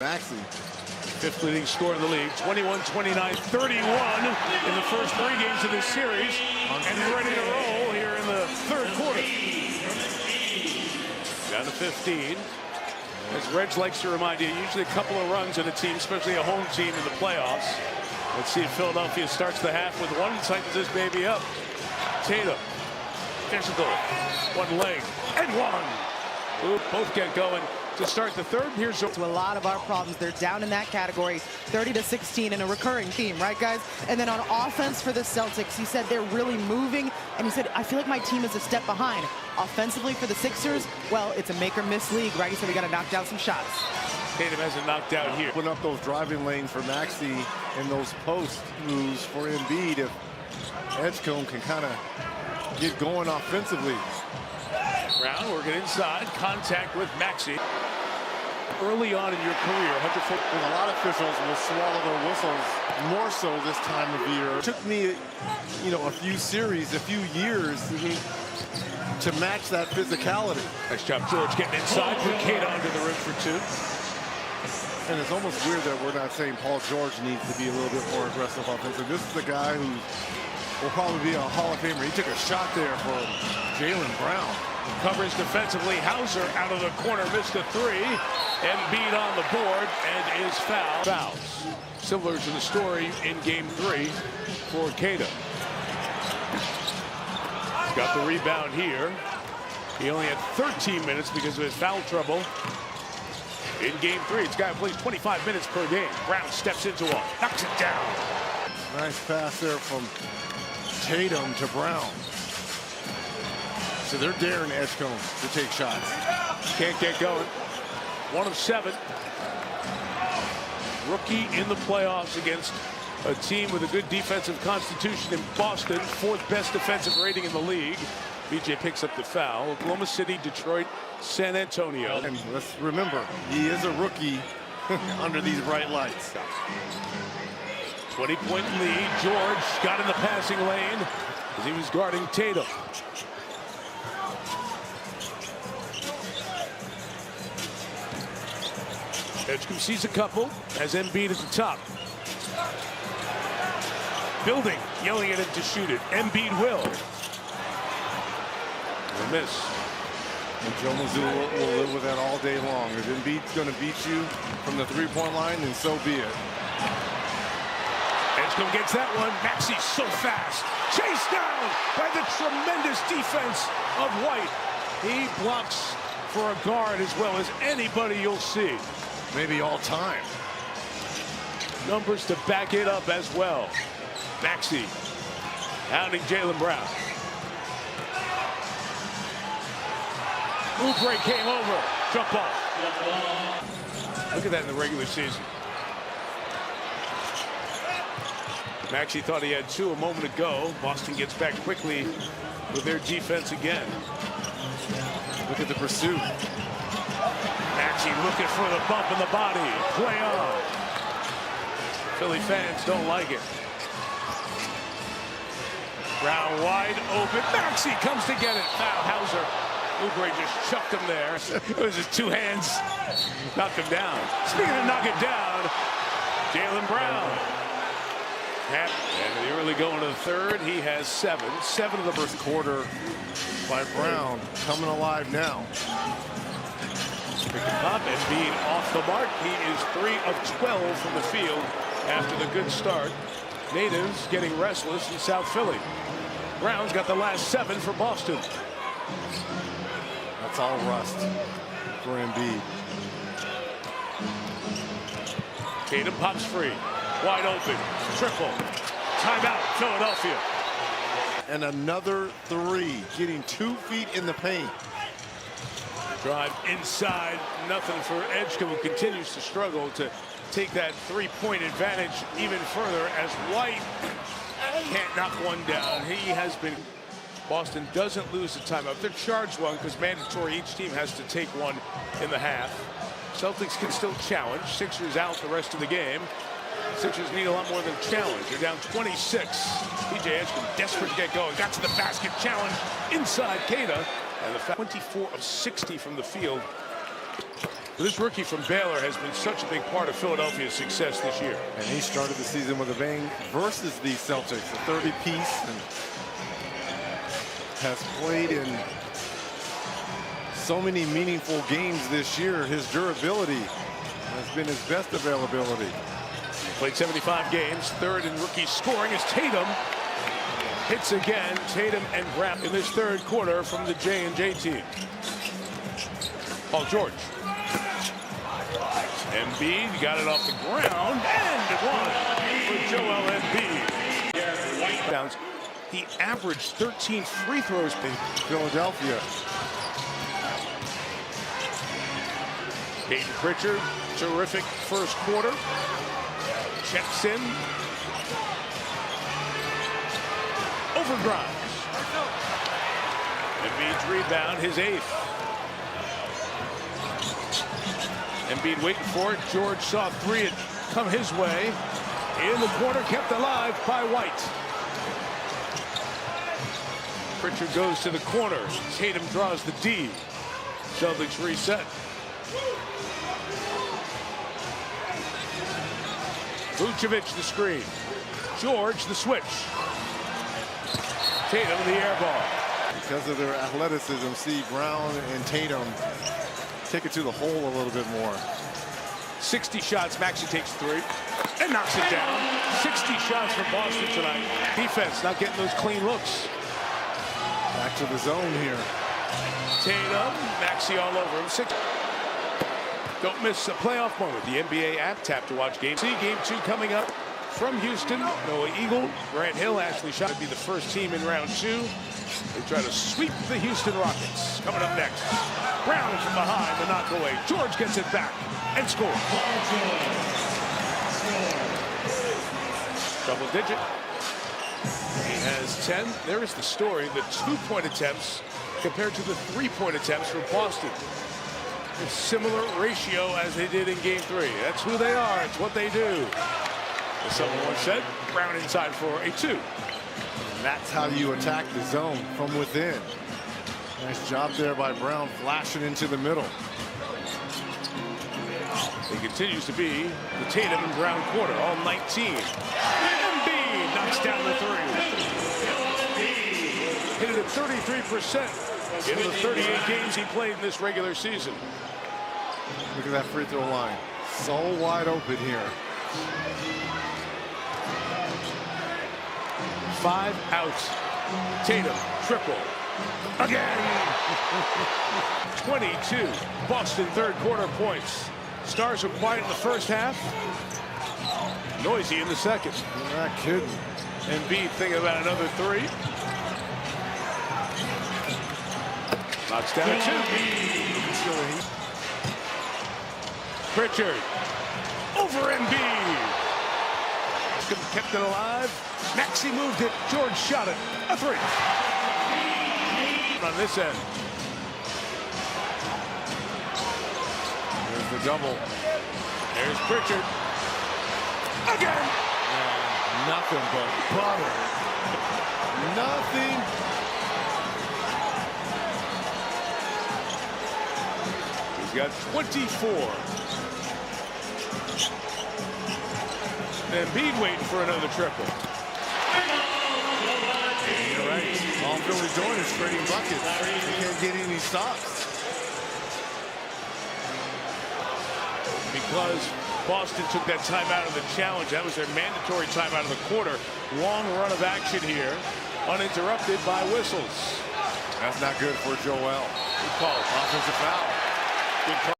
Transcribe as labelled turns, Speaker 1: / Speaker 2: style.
Speaker 1: Maxey,
Speaker 2: fifth leading scorer in the league, 21, 29, 31 in the first 3 games of this series, and ready to roll here in the third quarter. Down to 15. As Reg likes to remind you, usually a couple of runs in a team, especially a home team in the playoffs. Let's see if Philadelphia starts the half with one, tightens this baby up. Tatum, physical, one leg, and one. Ooh, both get going to start the third. Here's
Speaker 3: to a lot of our problems. They're down in that category, 30-16, and a recurring theme, right, guys? And then on offense for the Celtics, he said they're really moving, and he said, I feel like my team is a step behind. Offensively for the Sixers, well, it's a make-or-miss league, right? He said we got to knock down some shots.
Speaker 2: Tatum hasn't knocked out here.
Speaker 1: Putting up those driving lanes for Maxey and those post moves for Embiid. If Edgecombe can kind of get going offensively.
Speaker 2: Brown working inside, contact with Maxey. Early on in your career, 100 foot.
Speaker 1: A lot of officials will swallow their whistles more so this time of year. It took me, a few series, a few years to match that physicality.
Speaker 2: Nice job, George, getting inside. Put Kate onto the rim for 2.
Speaker 1: And it's almost weird that we're not saying Paul George needs to be a little bit more aggressive offensively. This is the guy who will probably be a Hall of Famer. He took a shot there for Jaylen Brown.
Speaker 2: Covers defensively. Hauser out of the corner, missed a 3. Embiid on the board and is fouled. Fouls. Similar to the story in Game 3 for Kata. He's got the rebound here. He only had 13 minutes because of his foul trouble. In Game 3, this guy plays 25 minutes per game. Brown steps into one, knocks it down.
Speaker 1: Nice pass there from Tatum to Brown. So they're daring Edgecombe to take shots.
Speaker 2: Can't get going. 1 of 7. Rookie in the playoffs against a team with a good defensive constitution in Boston. 4th best defensive rating in the league. BJ picks up the foul. Oklahoma City, Detroit, San Antonio.
Speaker 1: And let's remember, he is a rookie under these bright lights.
Speaker 2: 20-point lead. George got in the passing lane as he was guarding Tatum. Edgecombe sees a couple, has Embiid at the top. Building, yelling at him to shoot it. Embiid will. A miss.
Speaker 1: And Joe Mazzulla will live with that all day long. If Embiid's going to beat you from the three-point line, then so be it.
Speaker 2: Edgecombe gets that one. Maxey's so fast. Chased down by the tremendous defense of White. He blocks for a guard as well as anybody you'll see.
Speaker 1: Maybe all time.
Speaker 2: Numbers to back it up as well. Maxey hounding Jaylen Brown. Oubre came over. Jump ball. Look at that in the regular season. Maxey thought he had 2 a moment ago. Boston gets back quickly with their defense again.
Speaker 1: Look at the pursuit.
Speaker 2: Maxey looking for the bump in the body. Play on. Philly fans don't like it. Brown wide open. Maxey comes to get it. Foul. Hauser. Oubre just chucked him there. It was his 2 hands. Knocked him down. Speaking of knock it down, Jaylen Brown. And the early going to the third. He has 7. 7 of the
Speaker 1: First quarter by Brown coming alive now.
Speaker 2: Pick him up. Embiid off the mark. He is 3 of 12 from the field after the good start. Natives getting restless in South Philly. Brown's got the last 7 for Boston.
Speaker 1: That's all rust for Embiid.
Speaker 2: Tatum pops free. Wide open. Triple. Timeout, Philadelphia.
Speaker 1: And another 3. Getting 2 feet in the paint.
Speaker 2: Drive inside. Nothing for Edgecombe, who continues to struggle to take that 3-point advantage even further as White can't knock one down. He has been. Boston doesn't lose the timeout. They're charged one because mandatory. Each team has to take one in the half. Celtics can still challenge. Sixers out the rest of the game. Sixers need a lot more than challenge. They're down 26. BJ Edgecombe desperate to get going. Got to the basket. Challenge inside Kata. And the 24 of 60 from the field This rookie from Baylor has been such a big part of Philadelphia's success this year.
Speaker 1: And he started the season with a bang versus the Celtics, a 30-piece, and has played in so many meaningful games this year. His durability has been his best availability.
Speaker 2: Played 75 games. Third in rookie scoring is Tatum. Hits again. Tatum and Brown in this third quarter from the J&J team. Paul George. Embiid got it off the ground and one for Joel Embiid. He averaged 13 free throws in
Speaker 1: Philadelphia.
Speaker 2: Peyton Pritchard, terrific first quarter. Checks in. Overdrives. Embiid's rebound, his 8th. Embiid waiting for it. George saw 3 it come his way. In the corner, kept alive by White. Pritchard goes to the corner. Tatum draws the D. Celtics reset. Vucevic the screen. George the switch. Tatum the air ball.
Speaker 1: Because of their athleticism, see Brown and Tatum take it to the hole a little bit more.
Speaker 2: 60 shots. Maxey takes 3 and knocks it down. 60 shots for Boston tonight. Defense not getting those clean looks.
Speaker 1: Back to the zone here.
Speaker 2: Tatum, Maxey all over him. 6. Don't miss a playoff moment. The NBA app, tap to watch game. See game 2 coming up from Houston. Noah Eagle, Grant Hill, Ashley Shaw would be the first team in round 2. They try to sweep the Houston Rockets. Coming up next, Brown from behind the knockaway. George gets it back and scores. Double digit. He has 10. There is the story. The 2-point attempts compared to the 3-point attempts for Boston. A similar ratio as they did in game 3. That's who they are. It's what they do. As someone once said, Brown inside for a 2.
Speaker 1: And that's how you attack the zone, from within. Nice job there by Brown, flashing into the middle.
Speaker 2: It continues to be the Tatum and Brown quarter, all 19. Embiid knocks down the 3. Hit it at 33% in the 38 games he played in this regular season.
Speaker 1: Look at that free throw line. So wide open here.
Speaker 2: 5 outs. Tatum, triple. Again! 22 Boston third quarter points. Stars are quiet in the first half. Noisy in the second.
Speaker 1: You're not kidding.
Speaker 2: Embiid thinking about another 3. Knocks down a 2. Pritchard over Embiid. Kept it alive. Maxey moved it. George shot it. A 3. On this end.
Speaker 1: There's the double.
Speaker 2: There's Pritchard. Again.
Speaker 1: Nothing but butter. Nothing.
Speaker 2: He's got 24. Embiid waiting for another triple.
Speaker 1: You're right. All Philly's doing is trading buckets. They can't get any stops.
Speaker 2: Because Boston took that timeout of the challenge. That was their mandatory timeout of the quarter. Long run of action here, uninterrupted by whistles.
Speaker 1: That's not good for Joel.
Speaker 2: Good call.
Speaker 1: Offensive foul.
Speaker 2: Good call.